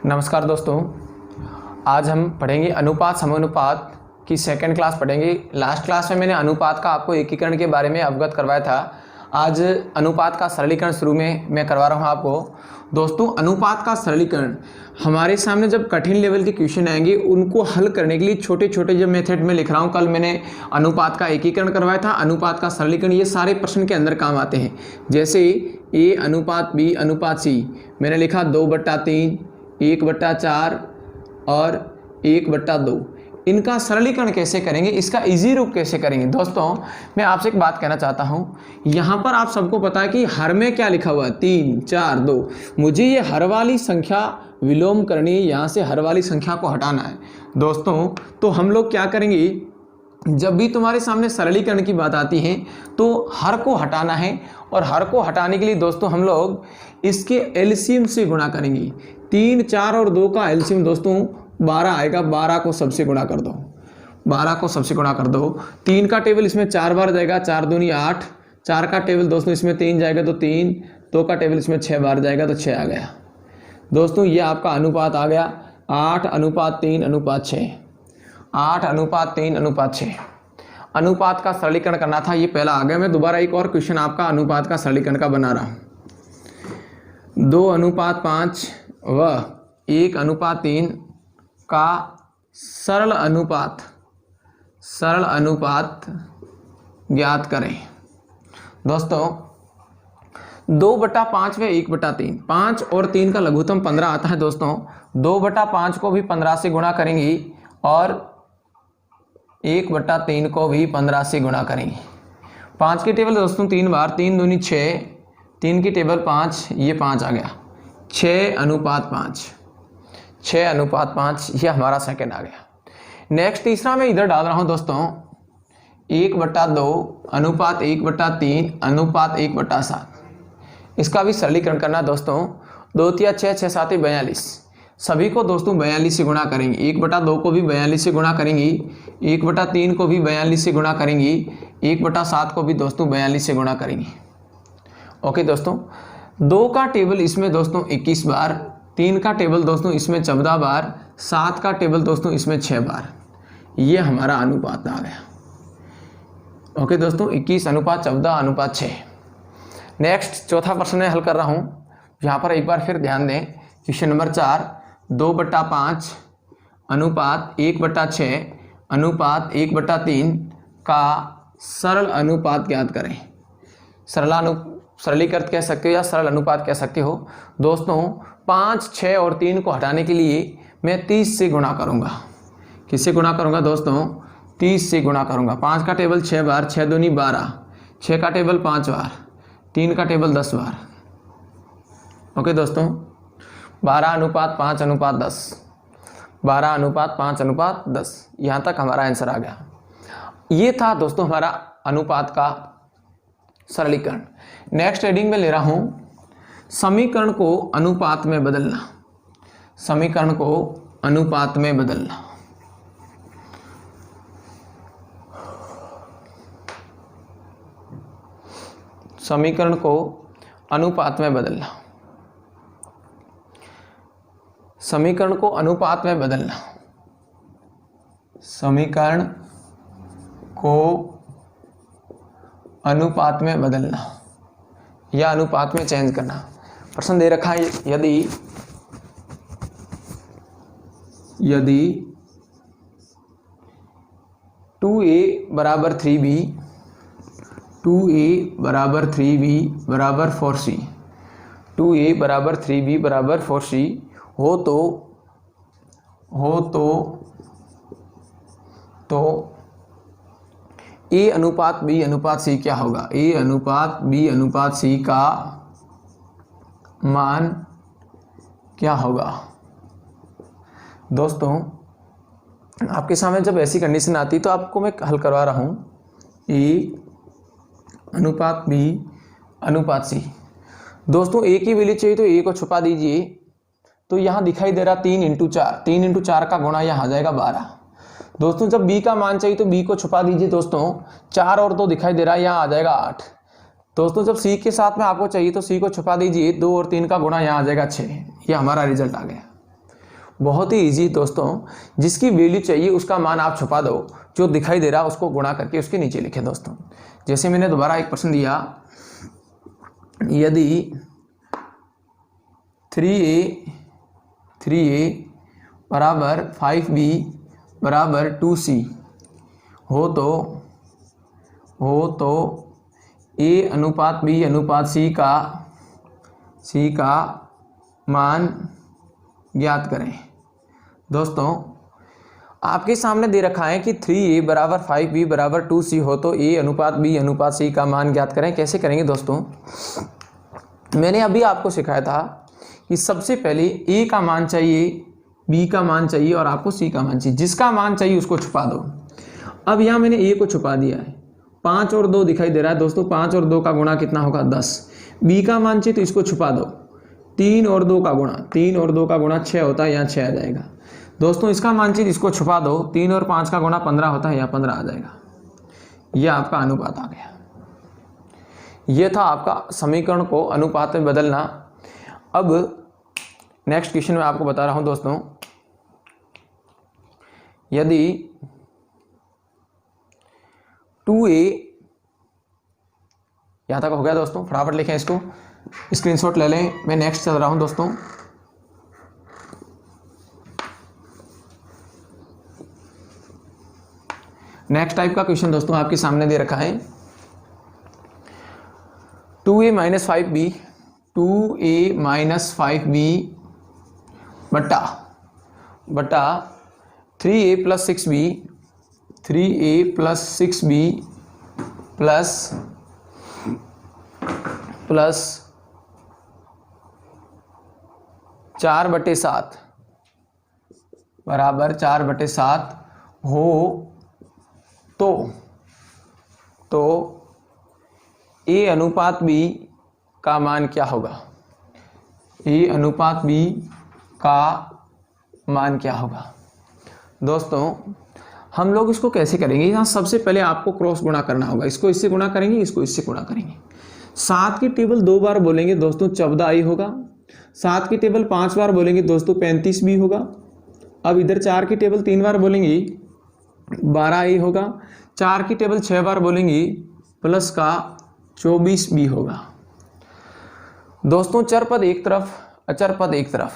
नमस्कार दोस्तों, आज हम पढ़ेंगे अनुपात समानुपात की सेकंड क्लास पढ़ेंगे। लास्ट क्लास में मैंने अनुपात का आपको एकीकरण के बारे में अवगत करवाया था। आज अनुपात का सरलीकरण शुरू में मैं करवा रहा हूँ आपको। दोस्तों, अनुपात का सरलीकरण हमारे सामने जब कठिन लेवल के क्वेश्चन आएंगे उनको हल करने के लिए छोटे छोटे जो मेथड में लिख रहा हूँ। कल मैंने अनुपात का एकीकरण करवाया था, अनुपात का सरलीकरण, ये सारे प्रश्न के अंदर काम आते हैं। जैसे ए अनुपात बी अनुपात सी, मैंने लिखा 2/3, 1/4 और 1/2। इनका सरलीकरण कैसे करेंगे, इसका इजी रूप कैसे करेंगे। दोस्तों, मैं आपसे एक बात कहना चाहता हूँ, यहाँ पर आप सबको पता है कि हर में क्या लिखा हुआ है, 3, 4, 2। मुझे ये हर वाली संख्या विलोम करनी है, यहाँ से हर वाली संख्या को हटाना है। दोस्तों, तो हम लोग क्या करेंगे, जब भी तुम्हारे सामने सरलीकरण की बात आती है तो हर को हटाना है, और हर को हटाने के लिए दोस्तों हम लोग इसके एलसीएम से गुणा करेंगे। 3, 4 और 2 का एलसीएम दोस्तों 12 आएगा। 12 को सबसे गुणा कर दो, 12 को सबसे गुणा कर दो। 3 का टेबल इसमें 4 बार जाएगा, 4 दूनी 8। 4 का टेबल दोस्तों इसमें 3 जाएगा तो 3। 2 का टेबल इसमें 6 बार जाएगा तो 6 आ गया। दोस्तों, ये आपका अनुपात आ गया 8:3:6। 8:3:6। अनुपात का सरलीकरण करना था, ये पहला आ गया। मैं दोबारा एक और क्वेश्चन आपका अनुपात का सरलीकरण का बना रहा हूँ। 2:5 व 1:3 का सरल अनुपात ज्ञात करें। दोस्तों, 2/5 व 1/3, 5 और 3 का लघुत्तम 15 आता है। दोस्तों, 2/5 को भी 15 से गुणा करेंगे और 1/3 को भी 15 से गुणा करेंगे। 5 की टेबल दोस्तों 3 बार, 3 दूनी 6, 3 की टेबल 5, ये 5 आ गया। 6:5, 6:5, ये हमारा सेकंड आ गया। नेक्स्ट तीसरा मैं इधर डाल रहा हूं दोस्तों, 1/2 अनुपात 1/3 अनुपात 1/7। इसका भी सरलीकरण करना दोस्तों। 2 × 6, 6 × 7 = 42। सभी को दोस्तों 42 से गुणा करेंगे। 1/2 को भी 42 से गुणा करेंगी, 1/3 को भी 42 से गुणा करेंगी, 1/7 को भी दोस्तों 42 से गुणा करेंगी। ओके दोस्तों, 2 का टेबल इसमें दोस्तों 21 बार, 3 का टेबल दोस्तों इसमें 14 बार, 7 का टेबल दोस्तों इसमें 6 बार। ये हमारा अनुपात आ गया। ओके दोस्तों, 21:14:6। नेक्स्ट चौथा प्रश्न मैं हल कर रहा हूँ। यहाँ पर एक बार फिर ध्यान दें, क्वेश्चन नंबर 4, 2/5 अनुपात 1/6 अनुपात 1/3 का सरल अनुपात ज्ञात करें। सरलीकृत कह सकते हो या सरल अनुपात कह सकते हो। दोस्तों, 5, 6 और 3 को हटाने के लिए मैं 30 से गुणा करूँगा। किससे गुणा करूँगा दोस्तों? 30 से गुणा करूँगा। 5 का टेबल 6 बार, 6 दूनी 12, 6 का टेबल 5 बार, 3 का टेबल 10 बार। ओके दोस्तों, 12:5:10, 12:5:10, यहाँ तक हमारा आंसर आ गया। ये था दोस्तों हमारा अनुपात का सरलीकरण। नेक्स्ट हेडिंग में ले रहा हूँ, समीकरण को अनुपात में बदलना। समीकरण को अनुपात में बदलना। समीकरण को अनुपात में बदलना। समीकरण को अनुपात में बदलना। समीकरण को अनुपात में बदलना या अनुपात में चेंज करना। प्रश्न दे रखा है, यदि 2a = 3b, 2a = 3b = 4c, 2a = 3b = 4c हो तो a अनुपात b अनुपात c क्या होगा? a अनुपात b अनुपात c का मान क्या होगा? दोस्तों, आपके सामने जब ऐसी कंडीशन आती तो आपको मैं हल करवा रहा हूँ। a अनुपात b अनुपात c। दोस्तों, a की वैल्यू चाहिए तो a को छुपा दीजिए, तो यहाँ दिखाई दे रहा 3 × 4, 3 × 4 का गुणा यहाँ आ जाएगा 12। दोस्तों, जब b का मान चाहिए तो b को छुपा दीजिए। दोस्तों, 4 और 2 दिखाई दे रहा है, यहाँ आ जाएगा 8। दोस्तों जब सी के साथ में आपको चाहिए तो सी को छुपा दीजिए, 2 और 3 का गुणा यहाँ आ जाएगा 6। ये हमारा रिजल्ट आ गया। बहुत ही इजी दोस्तों, जिसकी वैल्यू चाहिए उसका मान आप छुपा दो, जो दिखाई दे रहा है उसको गुणा करके उसके नीचे लिखें दोस्तों। जैसे मैंने दोबारा एक प्रश्न दिया, यदि 3a बराबर 5b बराबर 2c हो तो a अनुपात b अनुपात c का मान ज्ञात करें। दोस्तों आपके सामने दे रखा है कि 3a बराबर 5b बराबर 2c हो तो a अनुपात b अनुपात c का मान ज्ञात करें। कैसे करेंगे दोस्तों, मैंने अभी आपको सिखाया था कि सबसे पहले a का मान चाहिए, b का मान चाहिए और आपको c का मान चाहिए। जिसका मान चाहिए उसको छुपा दो। अब यहाँ मैंने a को छुपा दिया है, 5 और 2 दिखाई दे रहा है दोस्तों, 5 और 2 का गुणा कितना होगा 10। b का मान चाहिए तो इसको छुपा दो, 3 और 2 का गुणा, 3 और 2 का गुणा 6 होता है, यहाँ 6 आ जाएगा। दोस्तों इसका मान चाहिए इसको छुपा दो, 3 और 5 का गुणा 15 होता है, यहाँ 15 आ जाएगा। यह आपका अनुपात आ गया। यह था आपका समीकरण को अनुपात में बदलना। अब नेक्स्ट क्वेश्चन में आपको बता रहा हूं दोस्तों, यदि 2a, यहां तक हो गया दोस्तों, फटाफट लिखें इसको, स्क्रीनशॉट ले लें। मैं नेक्स्ट चल रहा हूं दोस्तों। नेक्स्ट टाइप का क्वेश्चन दोस्तों आपके सामने दे रखा है, 2a minus 5b, 2a minus 5b बटा 3a plus 6b, 3a plus 6b plus 4/7 बराबर 4/7 हो तो a अनुपात b का मान क्या होगा। a अनुपात b का मान क्या होगा। दोस्तों हम लोग इसको कैसे करेंगे, यहाँ सबसे पहले आपको क्रॉस गुणा करना होगा। इसको इससे गुणा करेंगे, इसको इससे गुणा करेंगे। 7 की टेबल 2 बार बोलेंगे दोस्तों 14a होगा। 7 की टेबल 5 बार बोलेंगे दोस्तों 35b होगा। अब इधर 4 की टेबल 3 बार बोलेंगे 12a होगा। 4 की टेबल 6 बार बोलेंगे प्लस का 24b होगा। दोस्तों चर पद एक तरफ, अचर पद एक तरफ।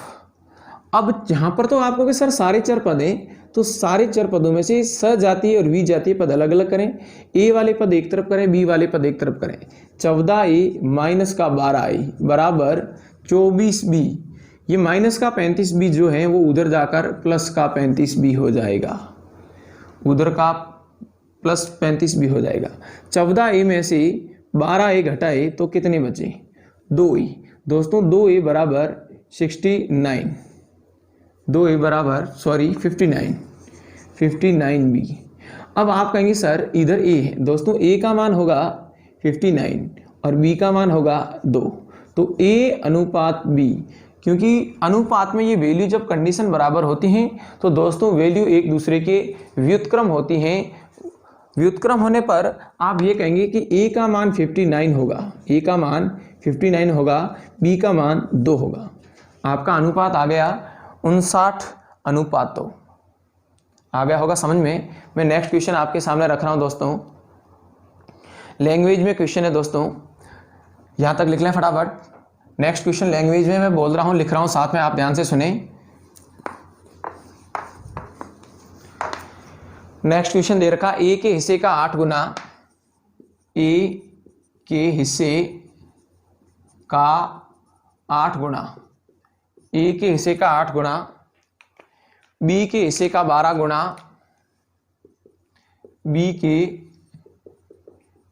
अब यहाँ पर तो आपको कि सर सारे चर पद हैं, तो सारे चर पदों में से सजातीय और विजातीय पद अलग अलग करें। a वाले पद एक तरफ करें, b वाले पद एक तरफ करें। 14a माइनस का 12a बराबर 24b। ये माइनस का 35b जो है वो उधर जाकर प्लस का 35b हो जाएगा, उधर का प्लस 35b हो जाएगा। 14a में से 12a घटाए तो कितने बचे, 2a। दोस्तों 2a बराबर 69, 2a बराबर 59b। अब आप कहेंगे सर इधर a है। दोस्तों a का मान होगा 59 और b का मान होगा 2, तो a अनुपात b। क्योंकि अनुपात में ये वैल्यू जब कंडीशन बराबर होती हैं तो दोस्तों वैल्यू एक दूसरे के व्युत्क्रम होती हैं। व्युत्क्रम होने पर आप ये कहेंगे कि a का मान 59 होगा, a का मान 59 होगा, b का मान 2 होगा। आपका अनुपात आ गया 59 अनुपात 2। आ गया होगा समझ में। मैं नेक्स्ट क्वेश्चन आपके सामने रख रहा हूं दोस्तों। लैंग्वेज में क्वेश्चन है दोस्तों, यहां तक लिख लें फटाफट। नेक्स्ट क्वेश्चन लैंग्वेज में मैं बोल रहा हूं, लिख रहा हूं, साथ में आप ध्यान से सुने। नेक्स्ट क्वेश्चन दे रखा, a के हिस्से का 8 गुना, a के हिस्से का 8 गुना, a के हिस्से का 8 गुना, b के हिस्से का 12 गुना, b के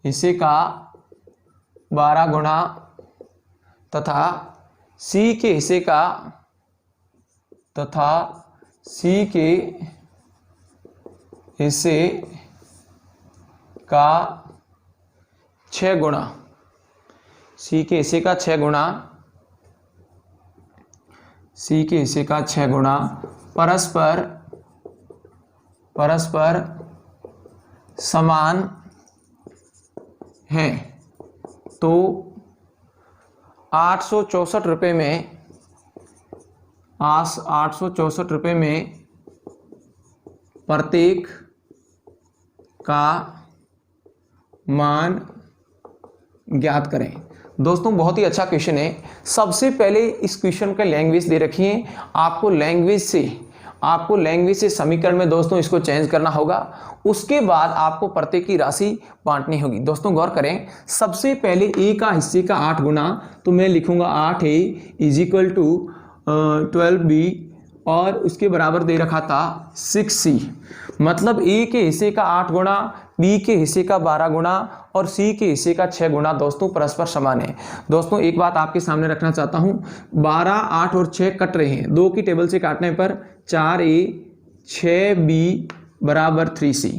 हिस्से का 12 गुना तथा c के हिस्से का, तथा c के हिस्से का 6 गुना, c के हिस्से का 6 गुना, c के हिस्से का 6 गुना परस्पर समान है तो 864 रुपये में 864 में प्रत्येक का मान ज्ञात करें। दोस्तों बहुत ही अच्छा क्वेश्चन है। सबसे पहले इस क्वेश्चन का लैंग्वेज दे रखी है, आपको लैंग्वेज से समीकरण में दोस्तों इसको चेंज करना होगा। उसके बाद आपको प्रत्येक की राशि बांटनी होगी। दोस्तों गौर करें, सबसे पहले ए का हिस्से का 8 गुना, तो मैं लिखूंगा 8A is equal to 12B और उसके बराबर दे रखा था 6C। मतलब ए के हिस्से का 8 गुना, बी के हिस्से का 12 गुना और सी के हिस्से का 6 गुना दोस्तों परस्पर समान है। दोस्तों एक बात आपके सामने रखना चाहता हूं, 12, 8 और 6 कट रहे हैं, 2 की टेबल से काटने पर 4A 6B बराबर 3C।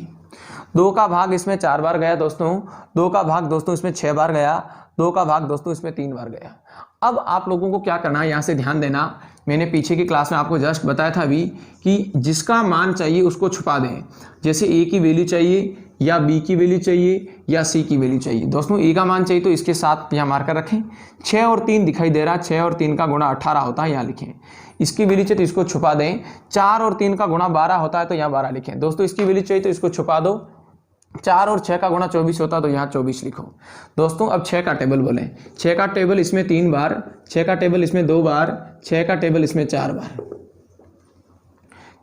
2 का भाग इसमें 4 बार गया दोस्तों, 2 का भाग दोस्तों इसमें 6 बार गया, 2 का भाग दोस्तों इसमें 3 बार गया। अब आप लोगों को क्या करना है, यहाँ से ध्यान देना, मैंने पीछे की क्लास में आपको जस्ट बताया था अभी कि जिसका मान चाहिए उसको छुपा दें। जैसे ए की वैल्यू चाहिए या बी की वैल्यू चाहिए या सी की वैल्यू चाहिए। दोस्तों ए का मान चाहिए तो इसके साथ यहाँ मार्कर रखें। 6 और 3 दिखाई दे रहा है, 6 और 3 का गुणा 18 होता है, यहाँ लिखें। इसकी वैल्यू चाहिए तो इसको छुपा दें। 4 और 3 का गुणा 12 होता है तो यहाँ 12 लिखें। दोस्तों इसकी वैल्यू चाहिए तो इसको छुपा दो। 4 और 6 का गुणा 24 होता है तो यहाँ 24 लिखो। दोस्तों अब 6 का टेबल बोलें। 6 का टेबल इसमें 3 बार, 6 का टेबल इसमें 2 बार, 6 का टेबल इसमें 4 बार।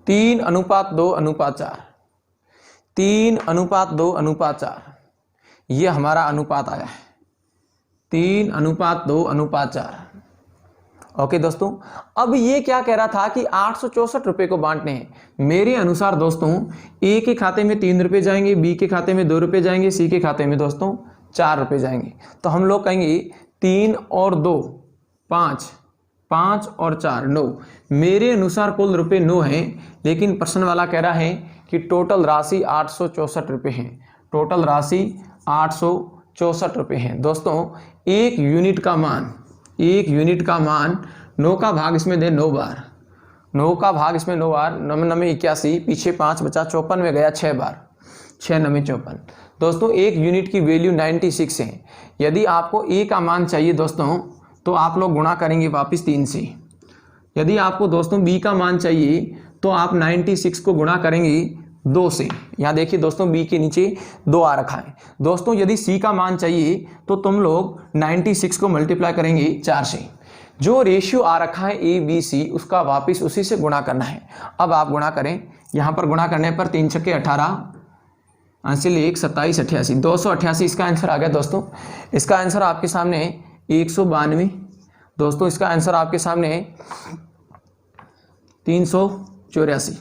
3:2:4, 3:2:4, ये हमारा अनुपात आया है 3:2:4। ओके दोस्तों, अब ये क्या कह रहा था कि 864 रुपए को बांटने हैं। मेरे अनुसार दोस्तों ए के खाते में 3 रुपए जाएंगे, बी के खाते में 2 रुपए जाएंगे, सी के खाते में दोस्तों 4 रुपए जाएंगे। तो हम लोग कहेंगे 3 और 2 5, 5 और 4 9। मेरे अनुसार कुल रुपए 9 हैं, लेकिन प्रश्न वाला कह रहा है कि टोटल राशि 864 रुपए है। टोटल राशि 864 रुपए है। दोस्तों एक यूनिट का मान 9 का भाग इसमें दे 9 बार, 9 का भाग इसमें 9 बार, 9 में 81, पीछे 5 बचा, 54 में गया 6 बार, 6 9 में 54। दोस्तों एक यूनिट की वैल्यू 96 है। यदि आपको ए का मान चाहिए दोस्तों तो आप लोग गुणा करेंगे वापस 3 से। यदि आपको दोस्तों बी का मान चाहिए तो आप 96 को गुणा करेंगे 2 से। यहाँ देखिए दोस्तों बी के नीचे 2 आ रखा है। दोस्तों यदि सी का मान चाहिए तो तुम लोग 96 को मल्टीप्लाई करेंगे 4 से। जो रेशियो आ रखा है ए बी सी उसका वापस उसी से गुणा करना है। अब आप गुणा करें, यहाँ पर गुणा करने पर 3 छक्के 18, हासिल 1 27 88, 288 इसका आंसर आ गया। दोस्तों इसका आंसर आपके सामने 192। दोस्तों इसका आंसर आपके सामने 384।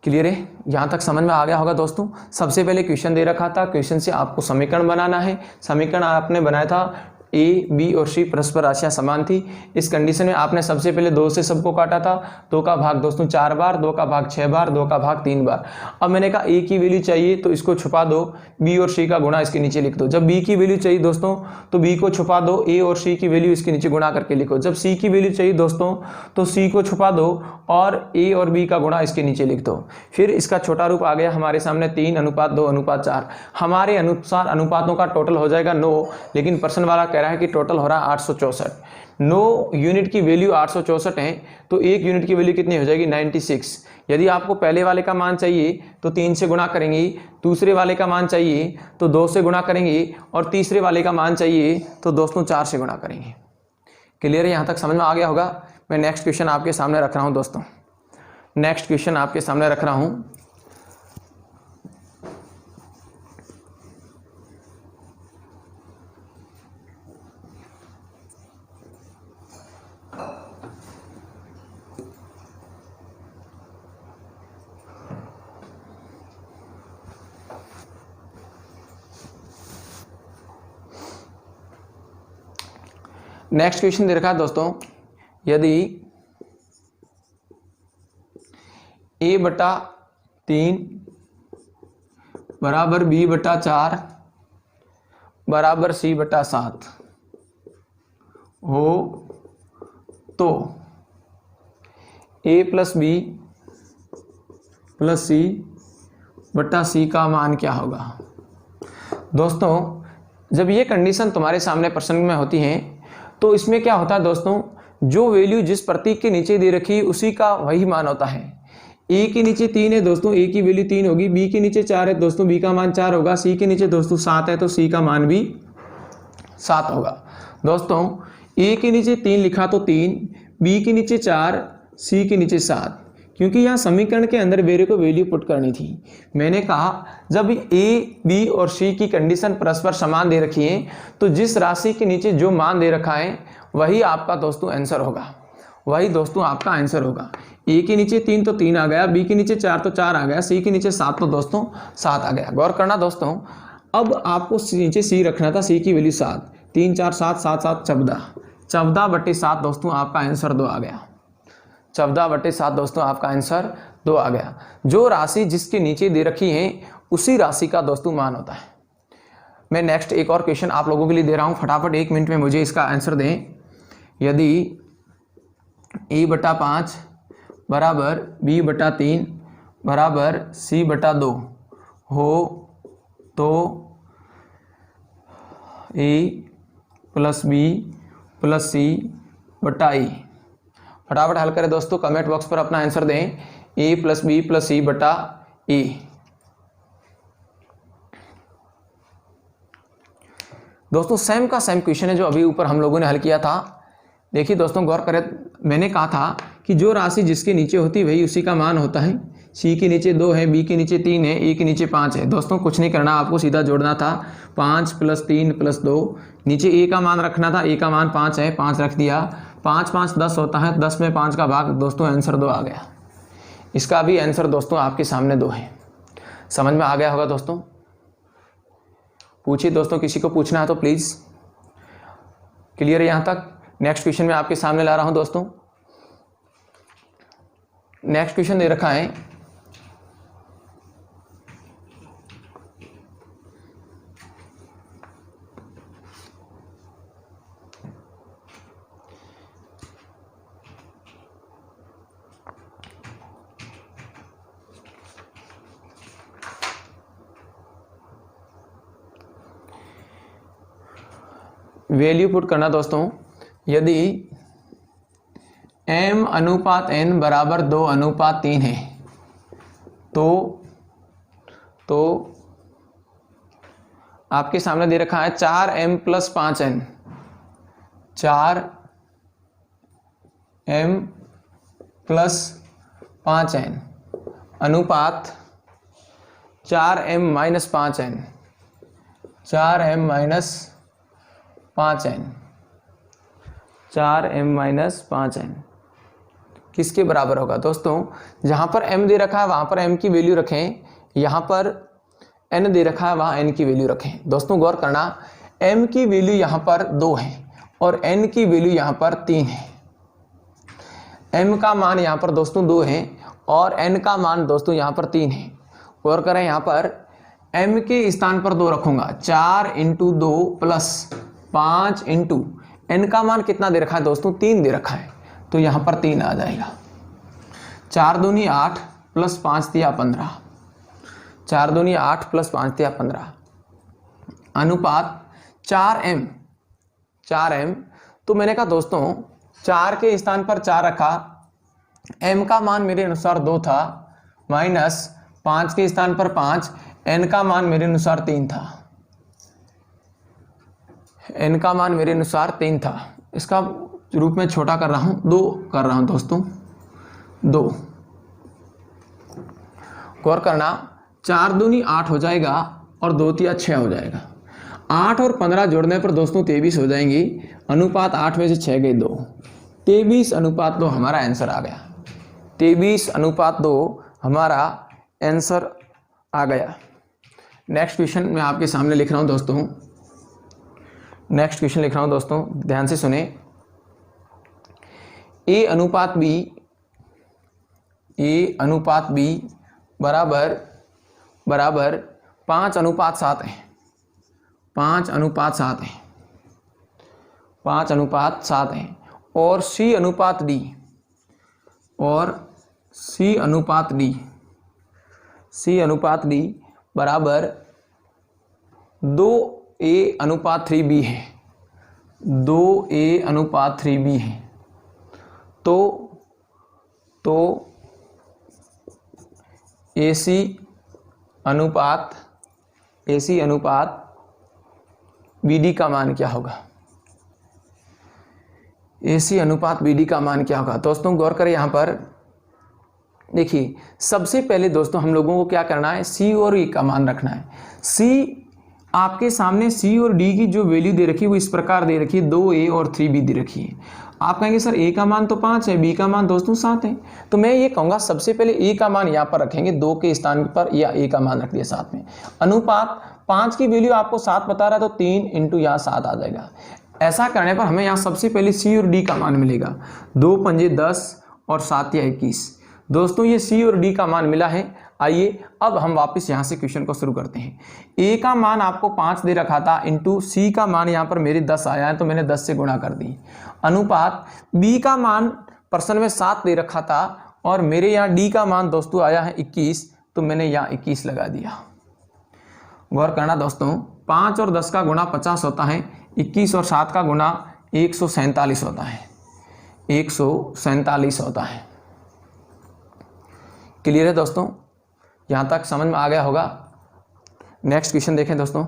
क्लियर है? यहाँ तक समझ में आ गया होगा दोस्तों। सबसे पहले क्वेश्चन दे रखा था, क्वेश्चन से आपको समीकरण बनाना है। समीकरण आपने बनाया था ए बी और सी परस्पर राशियां समान थी। इस कंडीशन में आपने सबसे पहले 2 से सबको काटा था। 2 का भाग दोस्तों 4 बार, 2 का भाग 6 बार, 2 का भाग 3 बार। अब मैंने कहा ए की वैल्यू चाहिए तो इसको छुपा दो, बी और सी का गुणा इसके नीचे लिख दो। जब बी की वैल्यू चाहिए दोस्तों तो बी को छुपा दो, ए और सी की वैल्यू इसके नीचे गुणा करके लिखो। जब सी की वैल्यू चाहिए दोस्तों तो सी को छुपा दो और ए और बी का गुणा इसके नीचे लिख दो। फिर इसका छोटा रूप आ गया हमारे सामने 3:2:4। हमारे अनुसार अनुपातों का टोटल हो जाएगा 9, लेकिन प्रश्न वाला कह रहा है कि टोटल हो रहा है 864। 9 यूनिट की वैल्यू 864 है तो 1 यूनिट की वैल्यू कितनी हो जाएगी 96। यदि आपको पहले वाले का मान चाहिए तो 3 से गुणा करेंगे, दूसरे वाले का मान चाहिए तो 2 से गुणा करेंगे और तीसरे वाले का मान चाहिए तो दोस्तों 4 से गुणा करेंगे। क्लियर है? यहाँ तक समझ में आ गया होगा। मैं नेक्स्ट क्वेश्चन आपके सामने रख रहा हूँ दोस्तों। नेक्स्ट क्वेश्चन आपके सामने रख रहा हूँ। नेक्स्ट क्वेश्चन दे रखा है दोस्तों, यदि a/3 बराबर b/4 बराबर c/7 हो तो a + b + c/c का मान क्या होगा? दोस्तों जब ये कंडीशन तुम्हारे सामने प्रश्न में होती है तो इसमें क्या होता है दोस्तों, जो वैल्यू जिस प्रतीक के नीचे दे रखी है उसी का वही मान होता है। ए के नीचे 3 है दोस्तों, ए की वैल्यू 3 होगी। बी के नीचे 4 है दोस्तों, बी का मान 4 होगा। सी के नीचे दोस्तों 7 है तो सी का मान भी 7 होगा। दोस्तों ए के नीचे 3 लिखा तो 3, बी के नीचे 4, सी के नीचे 7, क्योंकि यहाँ समीकरण के अंदर मेरे को वैल्यू पुट करनी थी। मैंने कहा जब ए, बी और सी की कंडीशन परस्पर समान दे रखी है तो जिस राशि के नीचे जो मान दे रखा है वही आपका दोस्तों आंसर होगा, वही दोस्तों आपका आंसर होगा। ए के नीचे 3 तो 3 आ गया, बी के नीचे 4 तो 4 आ गया, सी के नीचे 7 तो दोस्तों 7 आ गया। गौर करना दोस्तों, अब आपको नीचे सी रखना था, सी की वैल्यू 7, 3 4 7 7 7 14, 14/7 दोस्तों आपका आंसर 2 आ गया। 14/7 दोस्तों आपका आंसर 2 आ गया। जो राशि जिसके नीचे दे रखी है उसी राशि का दोस्तों मान होता है। मैं नेक्स्ट एक और क्वेश्चन आप लोगों के लिए दे रहा हूं, फटाफट 1 मिनट में मुझे इसका आंसर दें। यदि a/5 बराबर b/3 बराबर c/2 हो तो a + b + c/e। फटाफट हल करें दोस्तों, कमेंट बॉक्स पर अपना आंसर दें। a + b + c/e। दोस्तों सेम का सेम क्वेश्चन है जो अभी ऊपर हम लोगों ने हल किया था। देखिए दोस्तों गौर करें, मैंने कहा था कि जो राशि जिसके नीचे होती है वही उसी का मान होता है। सी के नीचे 2 है, बी के नीचे 3 है, ए के नीचे 5 है। दोस्तों कुछ नहीं करना, आपको सीधा जोड़ना था। 5 + 3 + 2, नीचे ए का मान रखना था, ए का मान 5 है, 5 रख दिया। 5 5 10 होता है, 10 में 5 का भाग दोस्तों आंसर 2 आ गया। इसका भी आंसर दोस्तों आपके सामने 2 है। समझ में आ गया होगा दोस्तों? पूछिए दोस्तों, किसी को पूछना है तो प्लीज़। क्लियर है यहाँ तक? नेक्स्ट क्वेश्चन मैं आपके सामने ला रहा हूँ दोस्तों। नेक्स्ट क्वेश्चन दे रखा है वैल्यू पुट करना दोस्तों। यदि m/n बराबर 2/3 है तो आपके सामने दे रखा है 4m + 5n, 4m + 5n अनुपात 4m - 5n, 4m - 5n, 4m - 5n किसके बराबर होगा दोस्तों? जहाँ पर m दे रखा है वहाँ पर m की वैल्यू रखें, यहाँ पर n दे रखा है वहाँ n की वैल्यू रखें। दोस्तों गौर करना, m की वैल्यू यहाँ पर 2 है और n की वैल्यू यहाँ पर 3 है। m का मान यहाँ पर दोस्तों 2 है और n का मान दोस्तों यहाँ पर 3 है। गौर करें, यहाँ पर m के स्थान पर 2 रखूँगा, 4 × 2 + 5 × n का मान कितना दे रखा है दोस्तों? 3 दे रखा है, तो यहाँ पर 3 आ जाएगा। 4 दूनी 8 + 5 = 15, 4 दूनी 8 + 5 = 15 अनुपात 4m, 4m। तो मैंने कहा दोस्तों 4 के स्थान पर 4 रखा, m का मान मेरे अनुसार 2 था, माइनस 5 के स्थान पर 5, n का मान मेरे अनुसार 3 था, n का मान मेरे अनुसार 3 था। इसका रूप में छोटा कर रहा हूं, 2 कर रहा हूं दोस्तों, 2। गौर करना, 4 दूनी 8 हो जाएगा और 2 तिया 6 हो जाएगा। 8 और 15 जोड़ने पर दोस्तों 23 हो जाएंगी। अनुपात 8 में से 6 गई 2, 23/2 हमारा आंसर आ गया। 23/2 हमारा आंसर आ गया। नेक्स्ट क्वेश्चन मैं आपके सामने लिख रहा हूं दोस्तों, नेक्स्ट क्वेश्चन लिख रहा हूं दोस्तों, ध्यान से सुने। a/b, a/b बराबर 5/7 है, 5/7 है, 5/7 है। और c/d, और c/d, c/d बराबर 2a/3b है, 2a/3b है, तो AC अनुपात BD का मान क्या होगा? AC अनुपात BD का मान क्या होगा? दोस्तों गौर करें, यहाँ पर देखिए, सबसे पहले दोस्तों हम लोगों को क्या करना है, C और E का मान रखना है। C आपके सामने C और D की जो वैल्यू दे रखी है वो इस प्रकार दे रखी है, 2A और 3B दे रखी है। आप कहेंगे सर A का मान तो 5 है, B का मान दोस्तों 7 है, तो मैं ये कहूँगा सबसे पहले A का मान यहाँ पर रखेंगे 2 के स्थान पर, या A का मान रख दिया 7 में। अनुपात 5 की वैल्यू आपको 7 बता रहा है, तो 3 इंटू यहाँ 7 आ जाएगा। ऐसा करने पर हमें यहाँ सबसे पहले C और D का मान मिलेगा, 2 पंजे 10 और 7 या 21। दोस्तों ये C और D का मान मिला है। आइए अब हम वापस यहाँ से क्वेश्चन को शुरू करते हैं। A का मान आपको 5 दे रखा था, इंटू C का मान यहाँ पर मेरे 10 आया है, तो मैंने 10 से गुणा कर दी। अनुपात B का मान प्रश्न में 7 दे रखा था, और मेरे यहाँ D का मान दोस्तों आया है 21, तो मैंने यहाँ 21 लगा दिया। गौर करना दोस्तों, 5 और 10 का गुणा 50 होता है, 21 और 7 का गुणा 147 होता है, 147 होता है। क्लियर है दोस्तों? यहाँ तक समझ में आ गया होगा। नेक्स्ट क्वेश्चन देखें दोस्तों।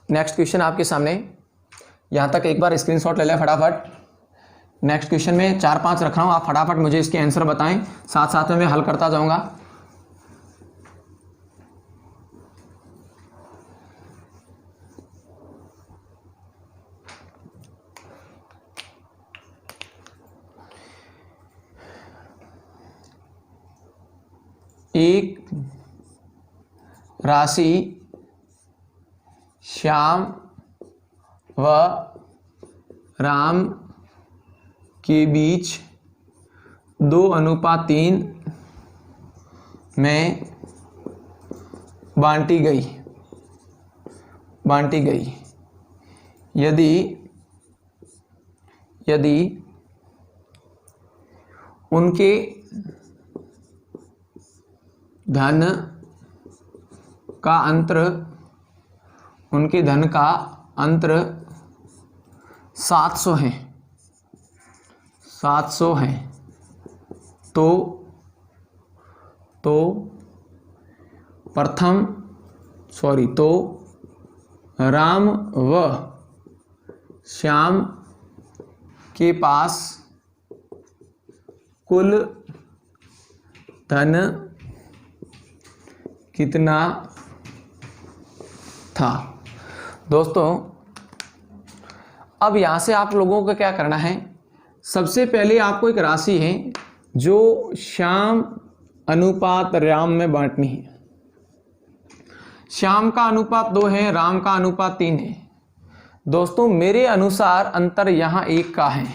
नेक्स्ट क्वेश्चन आपके सामने, यहाँ तक एक बार स्क्रीनशॉट ले लें फटाफट। नेक्स्ट क्वेश्चन में 4-5 रख रहा हूँ, आप फटाफट मुझे इसके आंसर बताएं, साथ साथ में मैं हल करता जाऊँगा। एक राशि श्याम व राम के बीच 2:3 में बांटी गई। यदि उनके धन का अंतर 700 है, तो राम व श्याम के पास कुल धन कितना था? दोस्तों अब यहाँ से आप लोगों को क्या करना है, सबसे पहले आपको एक राशि है जो श्याम अनुपात राम में बांटनी है। श्याम का अनुपात 2 है, राम का अनुपात 3 है। दोस्तों मेरे अनुसार अंतर यहाँ 1 का है,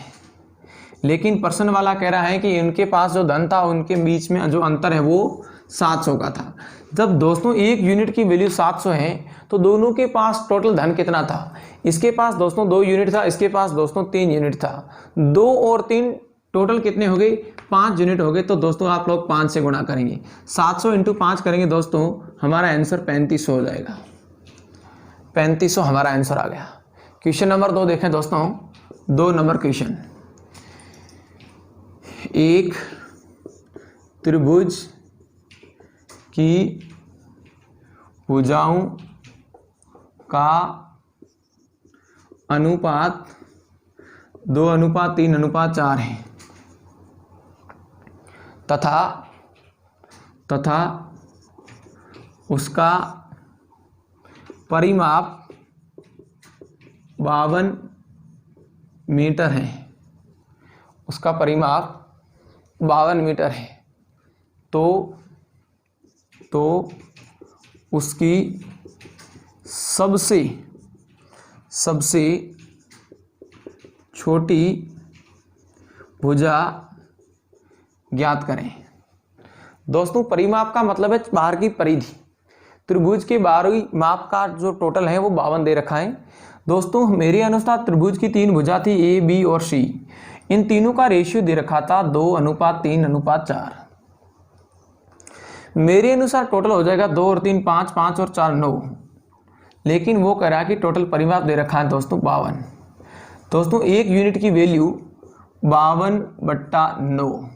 लेकिन प्रश्न वाला कह रहा है कि उनके पास जो धन था उनके बीच में जो अंतर है वो 700 का था। जब दोस्तों एक यूनिट की वैल्यू 700 है, तो दोनों के पास टोटल धन कितना था? इसके पास दोस्तों 2 यूनिट था, इसके पास दोस्तों 3 यूनिट था। 2 और 3 टोटल कितने हो गए? 5 यूनिट हो गए। तो दोस्तों आप लोग 5 से गुणा करेंगे, 700 इंटू 5 करेंगे दोस्तों, हमारा आंसर 3500 हो जाएगा। 3500 हमारा आंसर आ गया। क्वेश्चन नंबर 2 देखें दोस्तों। 2 नंबर क्वेश्चन, एक त्रिभुज की भुजाओं का अनुपात 2:3:4 है, तथा उसका परिमाप 52 मीटर है। उसका परिमाप 52 मीटर है, तो उसकी सबसे छोटी भुजा ज्ञात करें। दोस्तों परिमाप का मतलब है बाहर की परिधि। त्रिभुज के बाहरी माप का जो टोटल है वो 52 दे रखा है। दोस्तों मेरे अनुसार त्रिभुज की 3 भुजा थी, A, B और C। इन तीनों का रेशियो दे रखा था 2:3:4। मेरे अनुसार टोटल हो जाएगा 2 और 3 5, 5 और 4 9, लेकिन वो कह रहा है कि टोटल परिमाप दे रखा है दोस्तों 52। दोस्तों एक यूनिट की वैल्यू 52/9।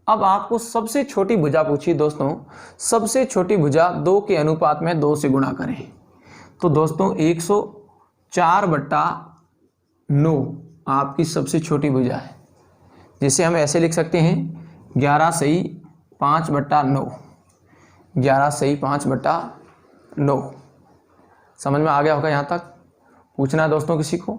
अब आपको सबसे छोटी भुजा पूछी दोस्तों, सबसे छोटी भुजा 2 के अनुपात में 2 से गुणा करें, तो दोस्तों 104/9 आपकी सबसे छोटी भुजा है, जिसे हम ऐसे लिख सकते हैं 11 सही 5/9, 11 सही 5/9। समझ में आ गया होगा यहाँ तक? पूछना है दोस्तों किसी को?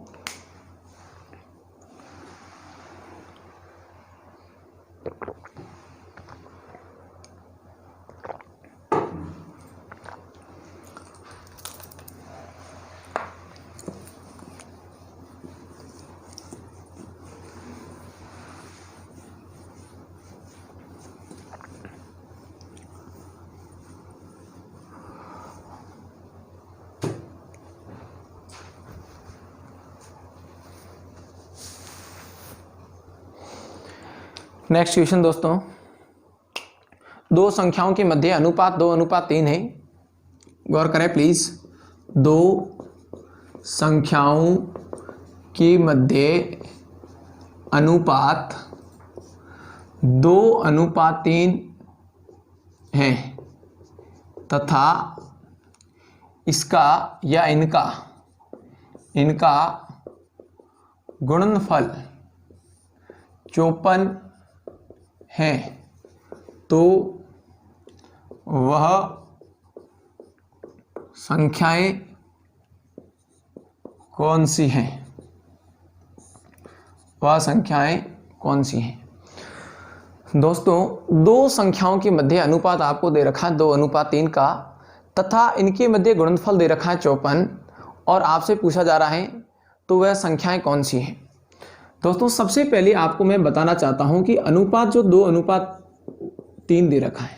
नेक्स्ट क्वेश्चन दोस्तों, दो संख्याओं के मध्य अनुपात 2:3 है। गौर करें प्लीज। दो संख्याओं के मध्य अनुपात 2:3 है तथा इसका या इनका गुणनफल 54 है, तो वह संख्याएं कौन सी हैं? वह संख्याएं कौन सी हैं? दोस्तों दो संख्याओं के मध्य अनुपात आपको दे रखा है 2:3 का, तथा इनके मध्य गुणनफल दे रखा है 54, और आपसे पूछा जा रहा है तो वह संख्याएं कौन सी हैं? दोस्तों सबसे पहले आपको मैं बताना चाहता हूं कि अनुपात जो 2:3 दे रखा है,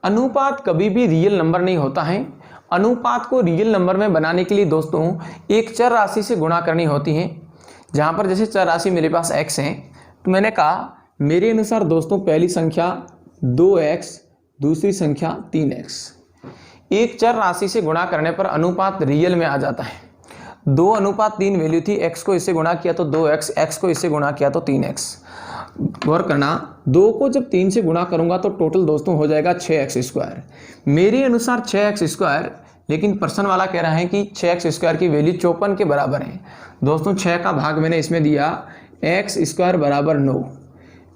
अनुपात कभी भी रियल नंबर नहीं होता है। अनुपात को रियल नंबर में बनाने के लिए दोस्तों एक चर राशि से गुणा करनी होती है। जहां पर जैसे चर राशि मेरे पास x है, तो मैंने कहा मेरे अनुसार दोस्तों पहली संख्या 2x, दूसरी संख्या 3x। एक चर राशि से गुणा करने पर अनुपात रियल में आ जाता है। 2:3 वैल्यू थी, x को इससे गुणा किया तो 2x, x को इससे गुणा किया तो 3x। गौर करना, 2 को जब 3 से गुणा करूंगा तो टोटल दोस्तों हो जाएगा 6x²। मेरे अनुसार 6x², लेकिन पर्सन वाला कह रहा है कि 6x² की वैल्यू 54 के बराबर है। दोस्तों 6 का भाग मैंने इसमें दिया, x² बराबर 9,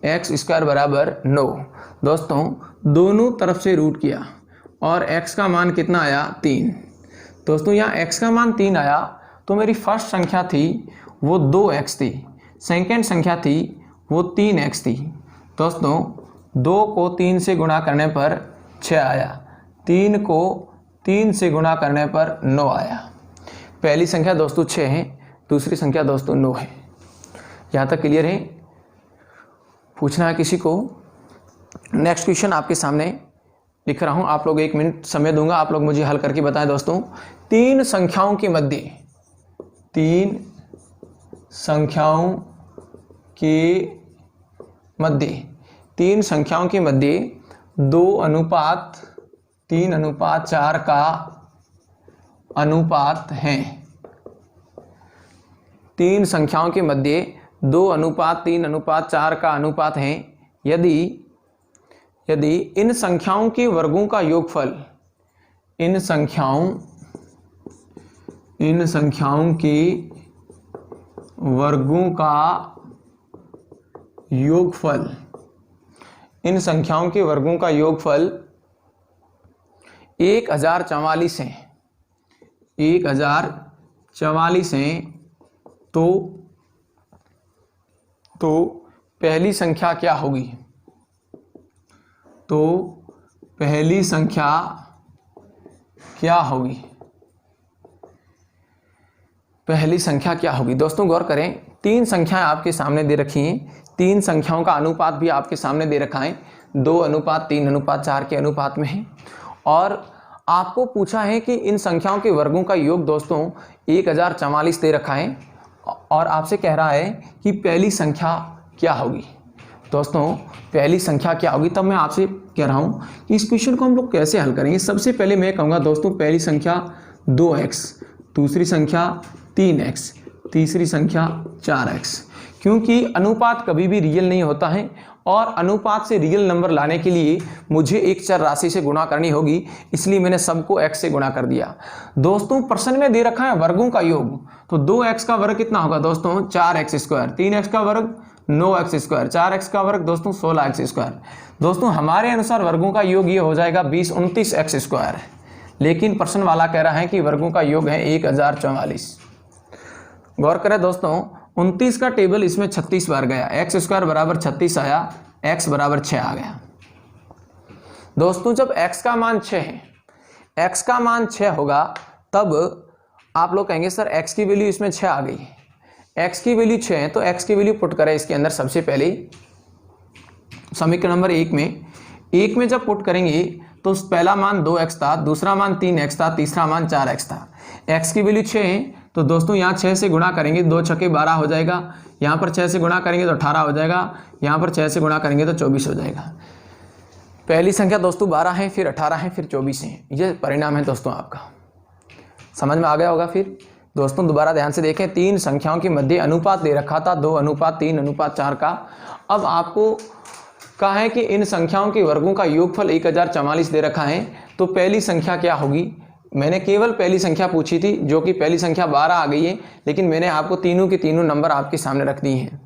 x² बराबर 9। दोस्तों दोनों तरफ से रूट किया और x का मान कितना आया? 3। दोस्तों यहाँ x का मान 3 आया, तो मेरी फर्स्ट संख्या थी वो 2x थी, सेकेंड संख्या थी वो 3x थी। दोस्तों 2 को 3 से गुणा करने पर 6 आया, 3 को 3 से गुणा करने पर 9 आया। पहली संख्या दोस्तों 6 है, दूसरी संख्या दोस्तों 9 है। यहाँ तक क्लियर है? पूछना है किसी को? नेक्स्ट क्वेश्चन आपके सामने लिख रहा हूँ, आप लोग 1 मिनट समय दूंगा, आप लोग मुझे हल करके बताएं। दोस्तों तीन संख्याओं के मध्य 2:3:4 का अनुपात है। तीन संख्याओं के मध्य 2:3:4 का अनुपात है। यदि इन संख्याओं के वर्गों का योगफल, इन संख्याओं के वर्गों का योगफल, इन संख्याओं के वर्गों का योगफल 1044 है, 1044 है, तो पहली संख्या क्या होगी? तो पहली संख्या क्या होगी? पहली संख्या क्या होगी? दोस्तों गौर करें, तीन संख्याएं आपके सामने दे रखी हैं, तीन संख्याओं का अनुपात भी आपके सामने दे रखा है, 2:3:4 के अनुपात में है, और आपको पूछा है कि इन संख्याओं के वर्गों का योग दोस्तों 1044 दे रखा है, और आपसे कह रहा है कि पहली संख्या क्या होगी। दोस्तों पहली संख्या क्या होगी, तब मैं आपसे कह रहा हूँ कि इस क्वेश्चन को हम लोग कैसे हल करेंगे। सबसे पहले मैं कहूँगा दोस्तों पहली संख्या 2x, दूसरी संख्या 3x, तीसरी संख्या 4x, क्योंकि अनुपात कभी भी रियल नहीं होता है और अनुपात से रियल नंबर लाने के लिए मुझे एक चर राशि से गुणा करनी होगी, इसलिए मैंने सबको x से गुणा कर दिया। दोस्तों प्रश्न में दे रखा है वर्गों का योग, तो 2x का वर्ग कितना होगा दोस्तों 4x स्क्वायर, 3x का वर्ग 9x स्क्वायर, 4x का वर्ग दोस्तों 16x स्क्वायर। दोस्तों हमारे अनुसार वर्गों का योग ये हो जाएगा 20-29x स्क्वायर, लेकिन प्रश्न वाला कह रहा है कि वर्गों का योग है 1044। गौर करें दोस्तों 29 का टेबल इसमें 36 बार गया, एक्स स्क्वायर बराबर 36 आया, x बराबर 6 आ गया। दोस्तों जब x का मान 6 है, x का मान 6 होगा, तब आप लोग कहेंगे सर x की वैल्यू इसमें 6 आ गई है, x की वैल्यू 6 है तो x की वैल्यू पुट करें इसके अंदर। सबसे पहले समीकरण नंबर 1 में जब पुट करेंगे तो पहला मान 2x था, दूसरा मान 3x था, तीसरा मान 4x था। x की वैल्यू 6 है तो दोस्तों यहाँ 6 से गुणा करेंगे, 2 छक्के 12 हो जाएगा, यहाँ पर 6 से गुणा करेंगे तो 18 हो जाएगा, यहाँ पर 6 से गुणा करेंगे तो 24 हो जाएगा। पहली संख्या दोस्तों 12 है, फिर 18 है, फिर 24 है। ये परिणाम है दोस्तों आपका, समझ में आ गया होगा। फिर दोस्तों दोबारा ध्यान से देखें, 3 संख्याओं के मध्य अनुपात दे रखा था 2:3:4 का। अब आपको कहा है कि इन संख्याओं के वर्गों का योगफल 1044 दे रखा है, तो पहली संख्या क्या होगी। मैंने केवल पहली संख्या पूछी थी, जो कि पहली संख्या 12 आ गई है, लेकिन मैंने आपको तीनों के तीनों नंबर आपके सामने रख दिए हैं।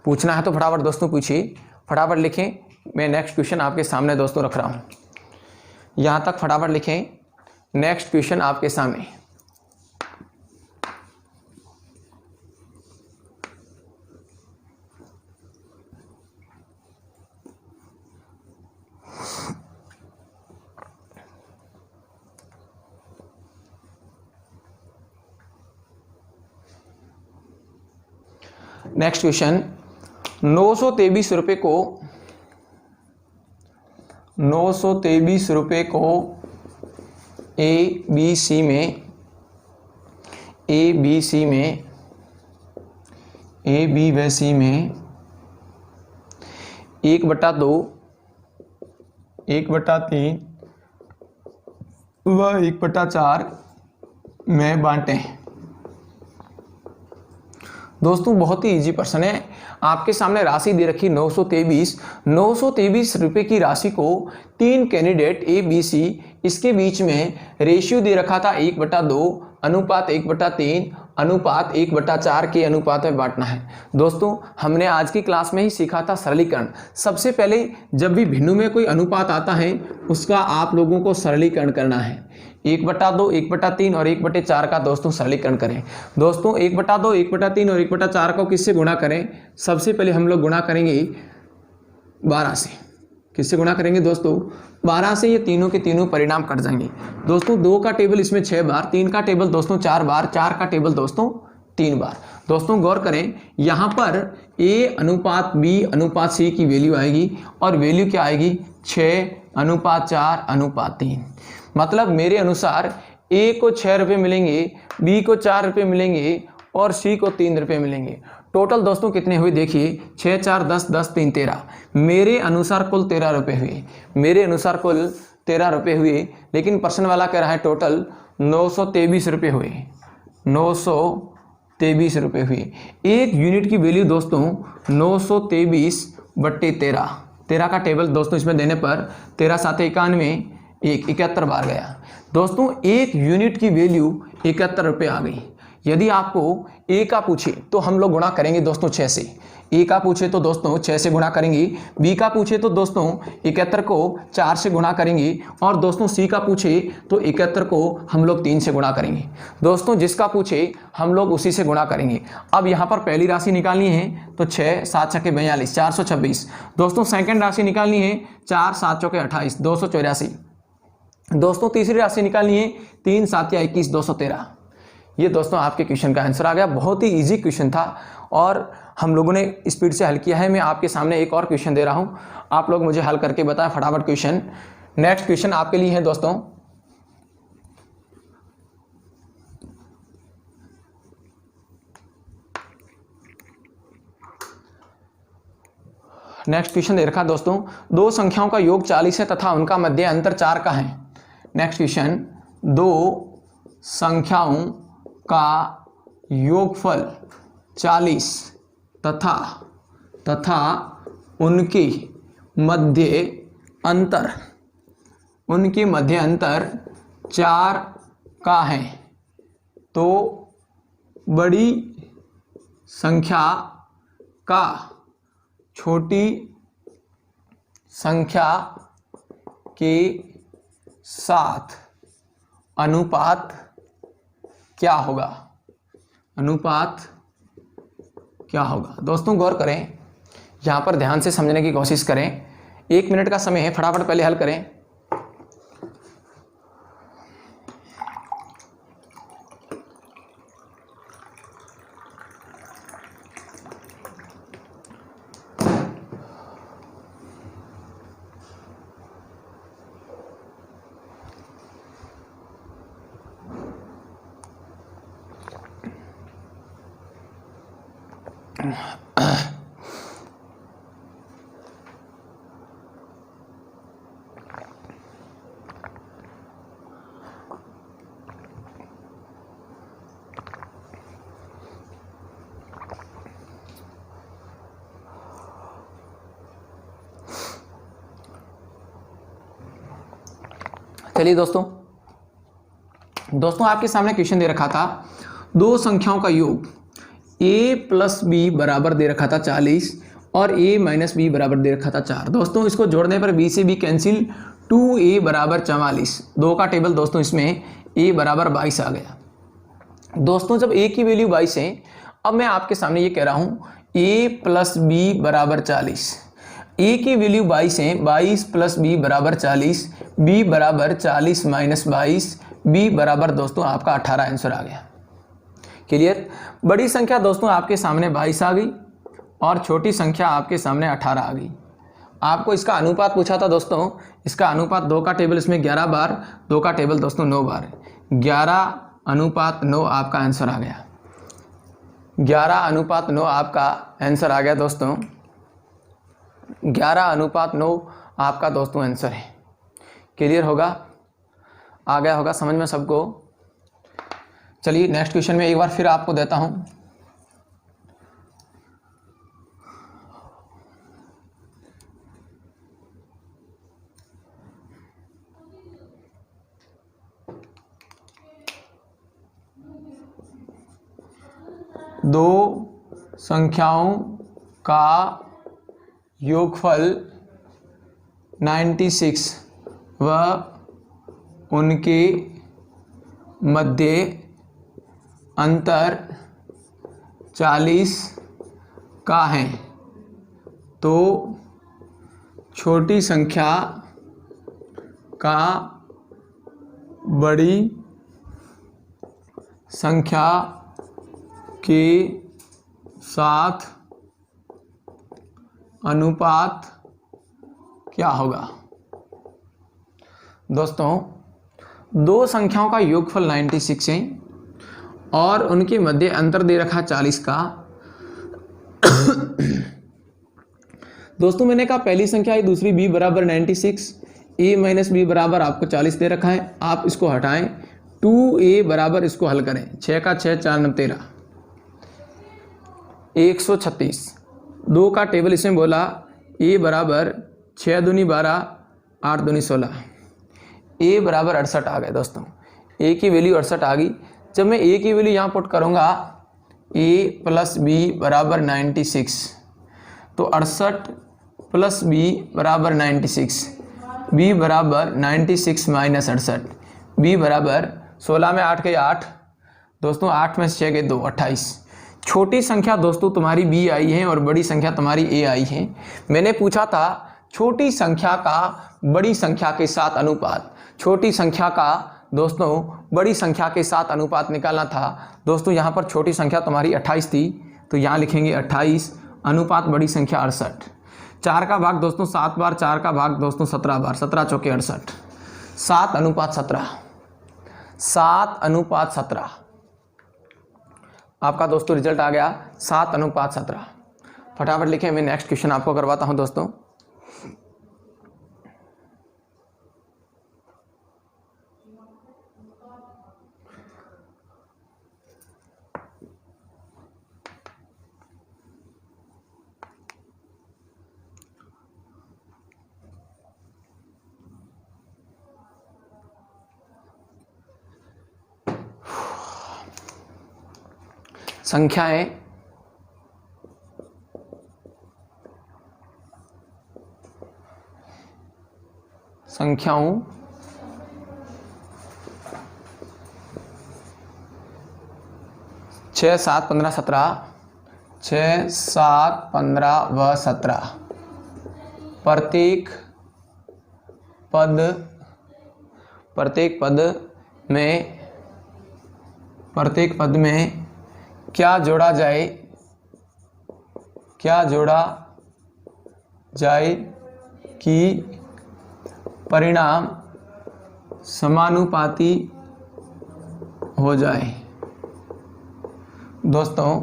पूछना है तो फटाफट दोस्तों पूछिए, फटाफट लिखें। मैं नेक्स्ट क्वेश्चन आपके सामने दोस्तों रख रहा हूँ, यहाँ तक फटाफट लिखें। नेक्स्ट क्वेश्चन आपके सामने, नेक्स्ट क्वेश्चन 923 रुपये को 923 रुपये को ए बी सी में ए बी व सी में 1/2, 1/3 व 1/4 में बांटें। दोस्तों बहुत ही इजी प्रश्न है, आपके सामने राशि दे रखी 923 रुपए की राशि को 3 कैंडिडेट ए बी सी, इसके बीच में रेशियो दे रखा था 1/2 अनुपात 1/3 अनुपात 1/4 के अनुपात में बांटना है। दोस्तों हमने आज की क्लास में ही सीखा था सरलीकरण। सबसे पहले जब भी भिन्नों में कोई अनुपात आता है उसका आप लोगों को सरलीकरण करना है। 1/2, 1/3 और 1/4 का दोस्तों सरलीकरण करें। दोस्तों 1/2, 1/3 और 1/4 को किससे गुणा करें। सबसे पहले हम लोग गुणा करेंगे 12 से। किससे गुणा करेंगे दोस्तों 12 से। ये तीनों के तीनों परिणाम कट जाएंगे। दोस्तों 2 का टेबल इसमें 6 बार, 3 का टेबल दोस्तों 4 बार, 4 का टेबल दोस्तों 3 बार। दोस्तों गौर करें, यहाँ पर A अनुपात B अनुपात C की वैल्यू आएगी और वैल्यू क्या आएगी 6:4:3। मतलब मेरे अनुसार A को 6 रुपये मिलेंगे, B को 4 रुपये मिलेंगे और C को 3 रुपये मिलेंगे। टोटल दोस्तों कितने हुए देखिए 6 4 10 10 3 13। मेरे अनुसार कुल 13 रुपये हुए, मेरे अनुसार कुल 13 रुपये हुए, लेकिन प्रश्न वाला कह रहा है टोटल 923 रुपये हुए, 923 रुपये हुए। एक यूनिट की वैल्यू दोस्तों 923/13। 13 का टेबल दोस्तों इसमें देने पर 13 7 91, 71 बार गया। दोस्तों एक यूनिट की वैल्यू 71 रुपये आ गई। यदि आपको ए का पूछे तो हम लोग गुणा करेंगे दोस्तों 6 से। ए का पूछे तो दोस्तों 6 से गुणा करेंगे, बी का पूछे तो दोस्तों 71 को 4 से गुणा करेंगे और दोस्तों सी का पूछे तो 71 को हम लोग 3 से गुणा करेंगे। दोस्तों जिसका पूछे हम लोग उसी से गुणा करेंगे। अब यहाँ पर पहली राशि निकालनी है तो 6 7 छक्के 42 426। दोस्तों सेकंड राशि निकालनी है 4 7 चौके 28 284। दोस्तों तीसरी राशि निकालनी है 3 7 या 21 213। ये दोस्तों आपके क्वेश्चन का आंसर आ गया। बहुत ही इजी क्वेश्चन था और हम लोगों ने स्पीड से हल किया है। मैं आपके सामने एक और क्वेश्चन दे रहा हूं, आप लोग मुझे हल करके बताएं फटाफट क्वेश्चन। नेक्स्ट क्वेश्चन आपके लिए है दोस्तों, नेक्स्ट क्वेश्चन दे रखा दोस्तों, दो संख्याओं का योग 40 है तथा उनका मध्य अंतर 4 का है। नेक्स्ट क्वेश्चन, दो संख्याओं का योगफल 40 तथा उनके मध्य अंतर 4 का है, तो बड़ी संख्या का छोटी संख्या के साथ अनुपात क्या होगा? अनुपात क्या होगा? दोस्तों गौर करें, यहाँ पर ध्यान से समझने की कोशिश करें। 1 मिनट का समय है, फटाफट पहले हल करें। चलिए दोस्तों आपके सामने क्वेश्चन दे रखा था, दो संख्याओं का योग a प्लस बी बराबर दे रखा था 40 और a माइनस बी बराबर दे रखा था 4। दोस्तों इसको जोड़ने पर b से b कैंसिल, 2a बराबर 44। 2 का टेबल दोस्तों इसमें a बराबर 22 आ गया। दोस्तों जब a की वैल्यू 22 है, अब मैं आपके सामने ये कह रहा हूँ a प्लस बी बराबर 40। a की वैल्यू 22 है, 22 प्लस b बराबर 40, b बराबर 40 माइनस 22, b बराबर दोस्तों आपका 18 आंसर आ गया। क्लियर? बड़ी संख्या दोस्तों आपके सामने 22 आ गई और छोटी संख्या आपके सामने 18 आ गई। आपको इसका अनुपात पूछा था दोस्तों, इसका अनुपात 2 का टेबल इसमें 11 बार, 2 का टेबल दोस्तों 9 बार, 11:9 आपका आंसर आ गया। 11:9 आपका आंसर आ गया दोस्तों। 11:9 आपका दोस्तों आंसर है। क्लियर होगा? आ गया होगा समझ में सबको? चलिए नेक्स्ट क्वेश्चन में एक बार फिर आपको देता हूं। दो संख्याओं का योगफल 96 व उनके मध्य अंतर 40 का है, तो छोटी संख्या का बड़ी संख्या के साथ अनुपात क्या होगा? दोस्तों दो संख्याओं का योगफल 96 है और उनके मध्य अंतर दे रखा 40 का। दोस्तों मैंने कहा पहली संख्या है, दूसरी b बराबर 96, a माइनस बी बराबर आपको 40 दे रखा है। आप इसको हटाएं, 2a बराबर, इसको हल करें, 6 का 6 4 9 13, 136। 2 का टेबल इसमें बोला a बराबर 6 दूनी 12, 8 दूनी 16, a बराबर 68 आ गए। दोस्तों a की वैल्यू 68 आ गई। जब मैं a की वैल्यू यहाँ पुट करूँगा, a प्लस बी बराबर 96, तो 68 प्लस b बराबर 96, b बराबर 96 माइनस 68, b बराबर 16 में 8 के 8, दोस्तों 8 में 6 के 2, 28। छोटी संख्या दोस्तों तुम्हारी b आई है और बड़ी संख्या तुम्हारी a आई है। मैंने पूछा था छोटी संख्या का बड़ी संख्या के साथ अनुपात, छोटी संख्या का दोस्तों बड़ी संख्या के साथ अनुपात निकालना था। दोस्तों यहाँ पर छोटी संख्या तुम्हारी 28 थी, तो यहाँ लिखेंगे 28 अनुपात बड़ी संख्या 68। 4 का भाग दोस्तों 7 बार, 4 का भाग दोस्तों 17 बार, 17 चौके 68, 7:17, 7:17 आपका दोस्तों रिजल्ट आ गया 7:17। फटाफट लिखें, मैं नेक्स्ट क्वेश्चन आपको करवाता हूं दोस्तों। संख्याएं संख्याओं 6, 7, 15, 17, 6, 7, 15 व 17 प्रत्येक पद में क्या जोड़ा जाए कि परिणाम समानुपाती हो जाए। दोस्तों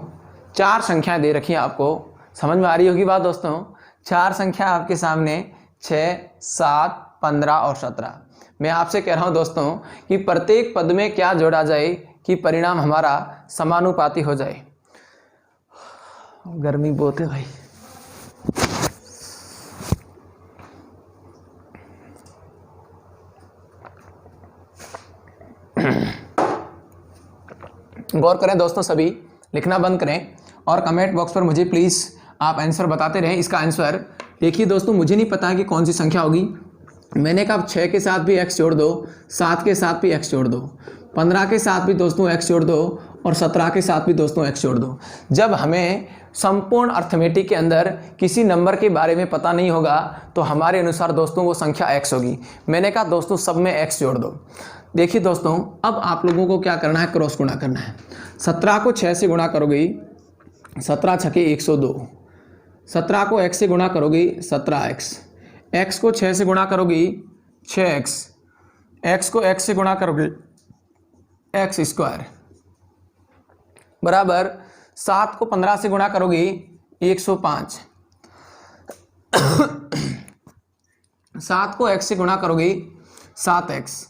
4 संख्याएं दे रखी हैं आपको, समझ में आ रही होगी बात दोस्तों। 4 संख्या आपके सामने 6, 7, 15 और 17। मैं आपसे कह रहा हूं दोस्तों कि प्रत्येक पद में क्या जोड़ा जाए कि परिणाम हमारा समानुपाती हो जाए। गर्मी बहुत है भाई। गौर करें दोस्तों, सभी लिखना बंद करें और कमेंट बॉक्स पर मुझे प्लीज़ आप आंसर बताते रहें। इसका आंसर देखिए दोस्तों, मुझे नहीं पता है कि कौन सी संख्या होगी। मैंने कहा 6 के साथ भी x जोड़ दो, 7 के साथ भी x जोड़ दो, 15 के साथ भी दोस्तों x जोड़ दो और 17 के साथ भी दोस्तों x जोड़ दो। जब हमें संपूर्ण अर्थमेटिक के अंदर किसी नंबर के बारे में पता नहीं होगा तो हमारे अनुसार दोस्तों वो संख्या x होगी। मैंने कहा दोस्तों सब में x जोड़ दो। देखिए दोस्तों, अब आप लोगों को क्या करना है, क्रॉस गुणा करना है। 17 को 6 से गुणा करोगे 17 छके 102, 17 को x से गुणा करोगे 17x, x को 6 से गुणा करोगी 6x, x को x से गुणा करोगे x स्क्वायर बराबर 7 को 15 से गुणा करोगी 105, 7 को x से गुणा करोगी 7x,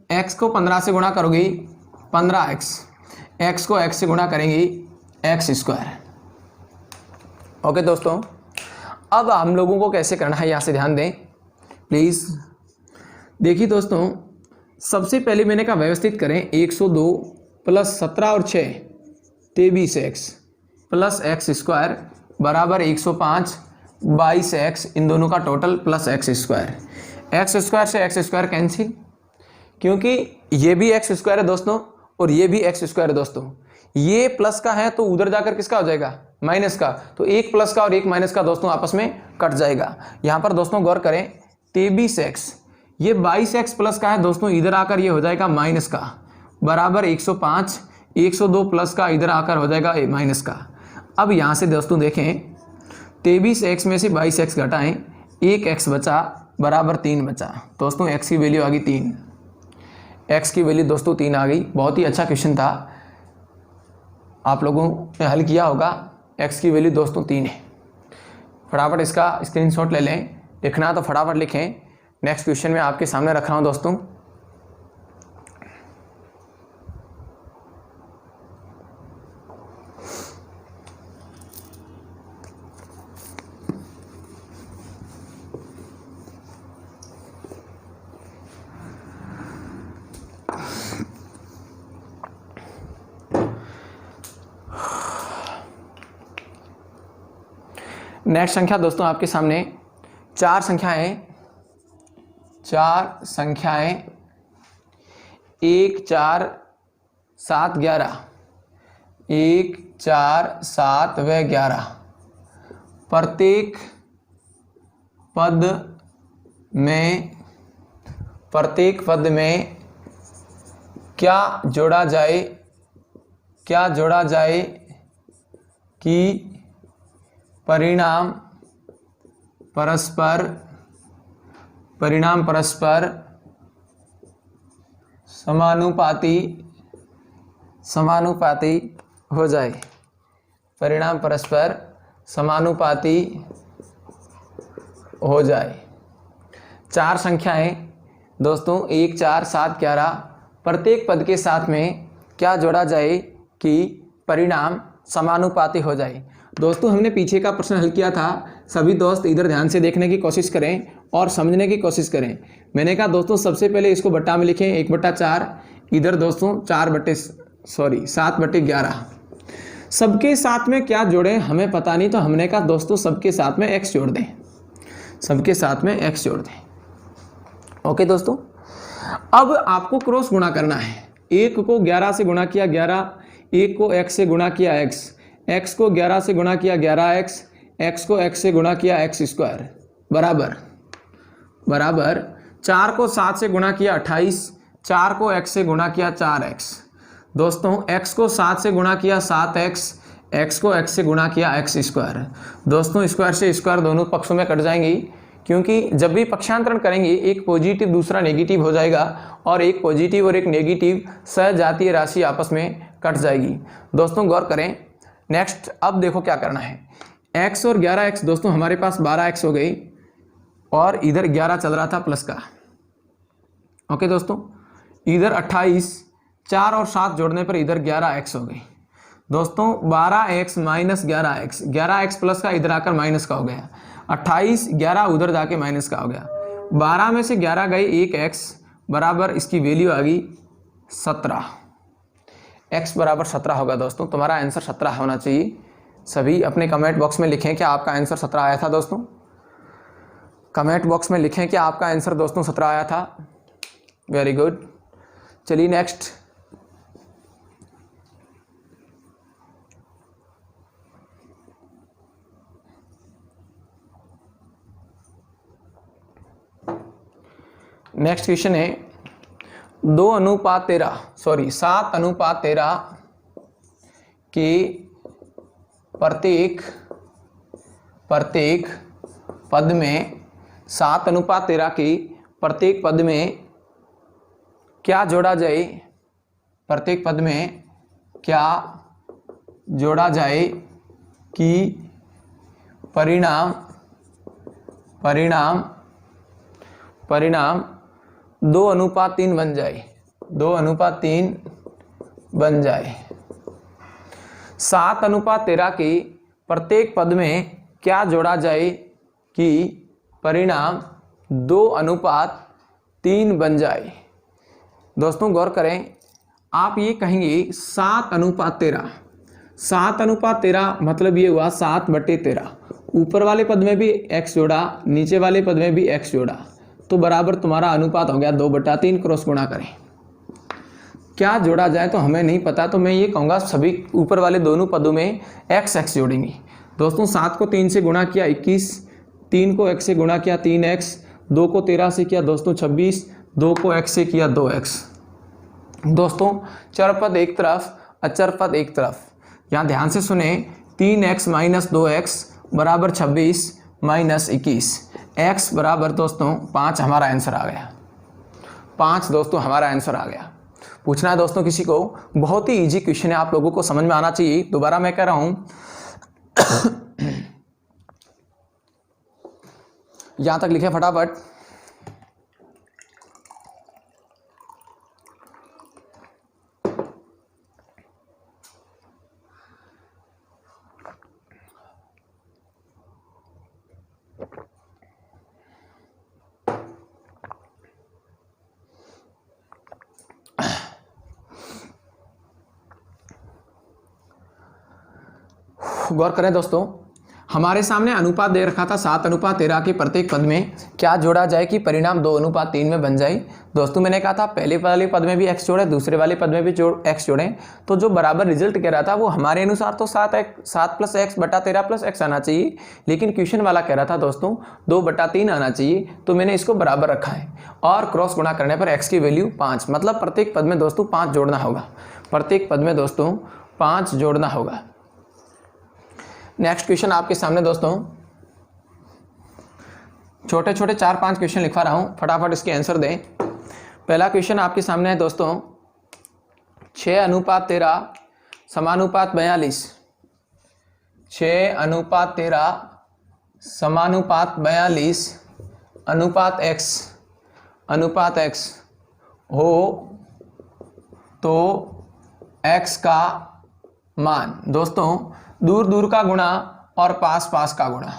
x को 15 से गुणा करोगी 15x, x को x से गुणा करेंगी x स्क्वायर। ओके दोस्तों, अब हम लोगों को कैसे करना है यहाँ से ध्यान दें प्लीज़। देखिए दोस्तों, सबसे पहले मैंने कहा व्यवस्थित करें। 102 प्लस 17 और 6 23x प्लस x स्क्वायर बराबर 105 22x, इन दोनों का total plus x square. x square से x स्क्वायर कैंसिल, क्योंकि ये भी x स्क्वायर है दोस्तों और ये भी x स्क्वायर है दोस्तों। ये प्लस का है तो उधर जाकर किसका हो जाएगा, माइनस का। तो एक प्लस का और एक माइनस का दोस्तों आपस में कट जाएगा। यहाँ पर दोस्तों गौर करें 23x, ये 22x प्लस का है दोस्तों, इधर आकर ये हो जाएगा माइनस का बराबर 105, 102 प्लस का इधर आकर हो जाएगा माइनस का। अब यहाँ से दोस्तों देखें 23x में से 22x घटाएं, 1x बचा बराबर 3 बचा। दोस्तों x की वैल्यू आ गई 3, x की वैल्यू दोस्तों 3 आ गई। बहुत ही अच्छा क्वेश्चन था, आप लोगों ने हल किया होगा। x की वैल्यू दोस्तों 3 है। फटाफट इसका स्क्रीनशॉट ले लें, लिखना तो फटाफट लिखें। नेक्स्ट क्वेश्चन में आपके सामने रख रहा हूं दोस्तों। नेक्स्ट संख्या दोस्तों आपके सामने 4 संख्याएं 1, 4, 7, 11, 1, 4, 7 व 11 प्रत्येक पद में क्या जोड़ा जाए कि परिणाम परस्पर समानुपाती हो जाए। परिणाम परस्पर समानुपाती हो जाए। 4 संख्याएं दोस्तों 1, 4, 7, 11 प्रत्येक पद के साथ में क्या जोड़ा जाए कि परिणाम समानुपाती हो जाए। दोस्तों हमने पीछे का प्रश्न हल किया था, सभी दोस्त इधर ध्यान से देखने की कोशिश करें और समझने की कोशिश करें। मैंने कहा दोस्तों सबसे पहले इसको बट्टा में लिखें 1/4, इधर दोस्तों 7/11। सबके साथ में क्या जोड़ें हमें पता नहीं, तो हमने कहा दोस्तों सबके साथ में x जोड़ दें, सबके साथ में x जोड़ दें। ओके दोस्तों, अब आपको क्रॉस गुणा करना है। 1 को 11 से गुणा किया 11, 1 को x से गुणा किया x, x को 11 से गुणा किया 11x, x को x से गुणा किया x² बराबर 4 को 7 से गुणा किया 28, 4 को x से गुणा किया 4x। दोस्तों x को 7 से गुणा किया 7x, x को x से गुणा किया x²। दोस्तों स्क्वायर से स्क्वायर दोनों पक्षों में कट जाएंगी, क्योंकि जब भी पक्षांतरण करेंगे एक पॉजिटिव दूसरा नेगेटिव हो जाएगा और एक पॉजिटिव और एक नेगेटिव सजातीय राशि आपस में कट जाएगी। दोस्तों गौर करें। नेक्स्ट अब देखो क्या करना है। x और 11x दोस्तों हमारे पास 12x हो गई और इधर 11 चल रहा था प्लस का। ओके दोस्तों, इधर 28, 4 और 7 जोड़ने पर इधर 11x हो गई। दोस्तों 12x minus 11x, 11x plus का इधर आकर माइनस का हो गया। 28, 11 उधर जाके माइनस का हो गया। 12 में से 11 गए 1x बराबर इसकी वैल्यू आ गई 17। x बराबर 17 होगा। दोस्तों तुम्हारा आंसर 17 होना चाहिए। सभी अपने कमेंट बॉक्स में लिखें कि आपका आंसर 17 आया था। दोस्तों कमेंट बॉक्स में लिखें कि आपका आंसर दोस्तों 17 आया था। Very good. चलिए नेक्स्ट। नेक्स्ट क्वेश्चन है 7:13 के प्रत्येक पद में 7:13 के प्रत्येक पद में क्या जोड़ा जाए, प्रत्येक पद में क्या जोड़ा जाए कि परिणाम 2:3 बन जाए, 2:3 बन जाए। 7:13 के प्रत्येक पद में क्या जोड़ा जाए कि परिणाम 2:3 बन जाए। दोस्तों गौर करें, आप ये कहेंगे 7:13, 7:13 मतलब ये हुआ 7/13। ऊपर वाले पद में भी x जोड़ा, नीचे वाले पद में भी x जोड़ा, तो बराबर तुम्हारा अनुपात हो गया 2/3। क्रॉस गुणा करें, क्या जोड़ा जाए तो हमें नहीं पता, तो मैं ये कहूँगा सभी ऊपर वाले दोनों पदों में x जोड़ेंगे। दोस्तों 7 को 3 से गुणा किया 21, 3 को x से गुणा किया 3x, 2 को 13 से किया दोस्तों 26, 2 को x से किया 2x। दोस्तों चर पद एक तरफ, अचर पद एक तरफ। यहाँ ध्यान से सुने, 3x माइनस 2x बराबर 26 माइनस 21, x बराबर दोस्तों 5 हमारा आंसर आ गया। 5 दोस्तों हमारा आंसर आ गया। पूछना है दोस्तों किसी को, बहुत ही इजी क्वेश्चन है, आप लोगों को समझ में आना चाहिए। दोबारा मैं कह रहा हूं यहां तक लिखे फटाफट। गौर करें दोस्तों, हमारे सामने अनुपात दे रखा था 7:13 के प्रत्येक पद में क्या जोड़ा जाए कि परिणाम 2:3 में बन जाए। दोस्तों मैंने कहा था पहले वाले पद में भी x जोड़े, दूसरे वाले पद में भी x जोड़ें, तो जो बराबर रिजल्ट कह रहा था वो हमारे अनुसार तो 7 + x/13 + x आना चाहिए, लेकिन क्वेश्चन वाला कह रहा था दोस्तों 2/3 आना चाहिए, तो मैंने इसको बराबर रखा है। और क्रॉस गुणा करने पर x की वैल्यू 5, मतलब प्रत्येक पद में दोस्तों 5 जोड़ना होगा, प्रत्येक पद में दोस्तों 5 जोड़ना होगा। नेक्स्ट क्वेश्चन आपके सामने दोस्तों, छोटे छोटे 4-5 क्वेश्चन लिखवा रहा हूं, फटाफट इसके आंसर दें। पहला क्वेश्चन आपके सामने है दोस्तों 6:13 = 42। 6:13 समानुपात 42 अनुपात x हो तो x का मान। दोस्तों दूर दूर का गुणा और पास पास का गुणा,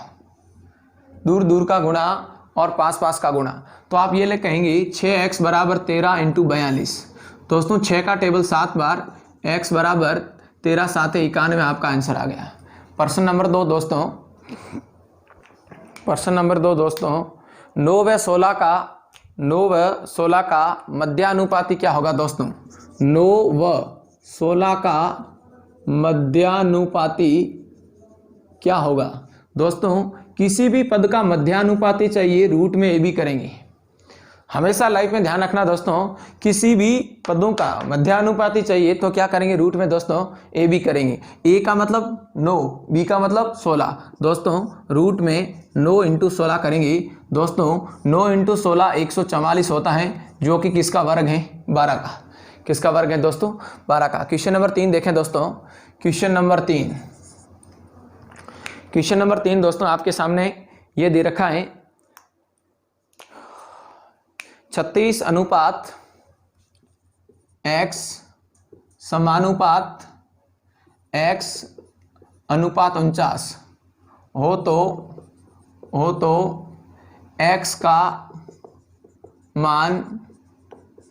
दूर दूर का गुणा और पास पास का गुणा, तो आप ये ले कहेंगे 6x बराबर 13 इंटू 42। दोस्तों 6 का टेबल 7 बार, x बराबर 13 7 91 आपका आंसर आ गया। प्रश्न नंबर 2 दोस्तों, प्रश्न नंबर 2 दोस्तों, 9 व 16 का मध्यानुपाती क्या होगा दोस्तों? 9 व 16 का मध्यानुपाती क्या होगा? दोस्तों किसी भी पद का मध्यानुपाती चाहिए रूट में ए बी करेंगे। हमेशा लाइफ में ध्यान रखना दोस्तों, किसी भी पदों का मध्यानुपाती चाहिए तो क्या करेंगे? रूट में दोस्तों ए बी करेंगे। ए का मतलब 9, बी का मतलब 16। दोस्तों रूट में 9 इंटू 16 करेंगे। दोस्तों 9 इंटू 16 144 होता है, जो कि किसका वर्ग है? 12 का। किसका वर्ग है दोस्तों? 12 का। क्वेश्चन नंबर 3 देखें दोस्तों। क्वेश्चन नंबर 3 दोस्तों आपके सामने ये दे रखा है 36 अनुपात x समानुपात x अनुपात 49 हो तो x का मान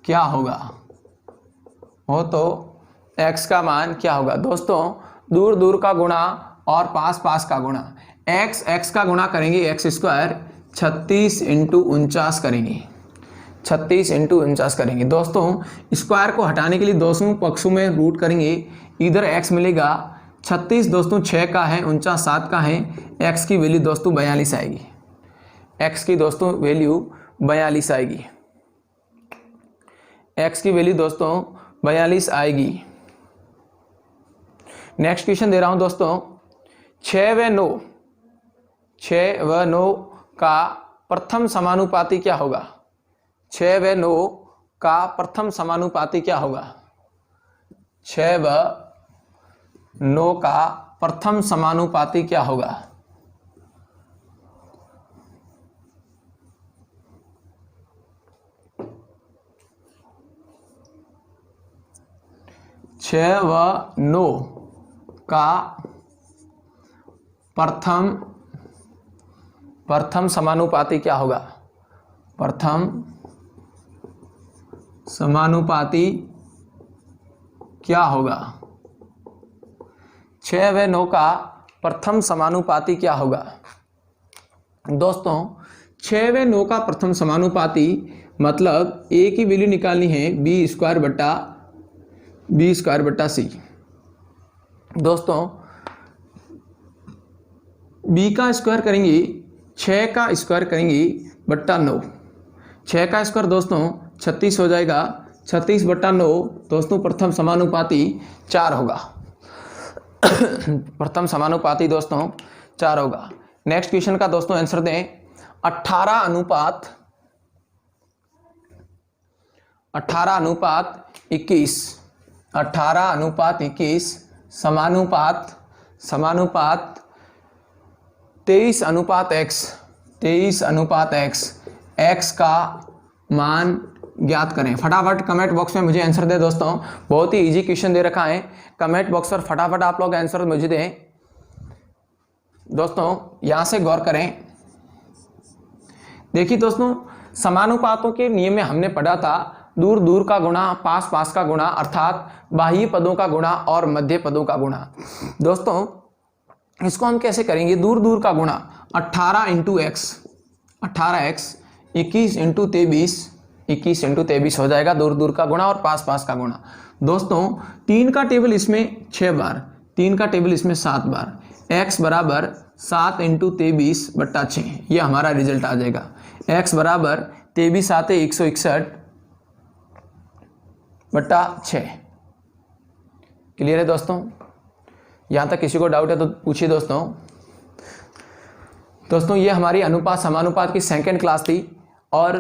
क्या होगा? हो तो x का मान क्या होगा? दोस्तों दूर दूर का गुणा और पास पास का गुणा, x का गुणा करेंगे x स्क्वायर, 36 इंटू 49 करेंगे, 36 इंटू 49 करेंगे। दोस्तों स्क्वायर को हटाने के लिए दोनों पक्षों में रूट करेंगे, इधर x मिलेगा 36 दोस्तों 6 का है, 49 7 का है, x की वैल्यू दोस्तों 42 आएगी। x की दोस्तों वैल्यू 42 आएगी। x की वैल्यू दोस्तों 42 आएगी। नेक्स्ट क्वेश्चन दे रहा हूं दोस्तों, 6 व 9 का प्रथम समानुपाती क्या होगा? 6 व 9 का प्रथम समानुपाती क्या होगा? 6 व 9 का प्रथम समानुपाती क्या होगा? छः व 9 का प्रथम समानुपाती क्या होगा? प्रथम समानुपाती क्या होगा? 6 व 9 का प्रथम समानुपाती क्या होगा? दोस्तों 6 व 9 का प्रथम समानुपाती मतलब a की वैल्यू निकालनी है बी स्क्वायर बट्टा सी। दोस्तों b का स्क्वायर करेंगे, 6 का स्क्वायर करेंगे बट्टा 9, 6 का स्क्वायर दोस्तों 36 हो जाएगा, 36 बट्टा 9 दोस्तों प्रथम समानुपाती 4 होगा। प्रथम समानुपाती दोस्तों 4 होगा। नेक्स्ट क्वेश्चन का दोस्तों आंसर दें, 18 अनुपात 21 समानुपात 23 अनुपात x का मान ज्ञात करें। फटाफट कमेंट बॉक्स में मुझे आंसर दे दोस्तों, बहुत ही इजी क्वेश्चन दे रखा है। कमेंट बॉक्स पर फटाफट आप लोग आंसर मुझे दें दोस्तों, यहां से गौर करें। देखिए दोस्तों समानुपातों के नियम में हमने पढ़ा था दूर दूर का गुणा, पास पास का गुणा, अर्थात बाह्य पदों का गुणा और मध्य पदों का गुणा। दोस्तों इसको हम कैसे करेंगे? दूर दूर का गुणा 18 इंटू एक्स, 18x 21 इंटू 23 हो जाएगा दूर दूर का गुणा और पास पास का गुणा। दोस्तों 3 का टेबल इसमें 6 बार, 3 का टेबल इसमें 7 बार, x बराबर 7 इंटू 23 बट्टा 6, ये हमारा रिजल्ट आ जाएगा। x बराबर 23 7 161 बट्टा 6। क्लियर है दोस्तों? यहाँ तक किसी को डाउट है तो पूछिए दोस्तों। दोस्तों ये हमारी अनुपात समानुपात की सेकंड क्लास थी और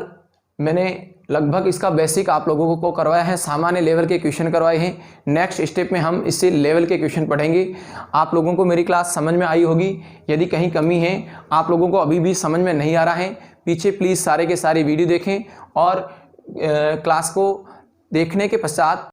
मैंने लगभग इसका बेसिक आप लोगों को करवाया है, सामान्य लेवल के क्वेश्चन करवाए हैं। नेक्स्ट स्टेप में हम इससे लेवल के क्वेश्चन पढ़ेंगे। आप लोगों को मेरी क्लास समझ में आई होगी। यदि कहीं कमी है, आप लोगों को अभी भी समझ में नहीं आ रहा है, पीछे प्लीज़ सारे के सारे वीडियो देखें और क्लास को देखने के पश्चात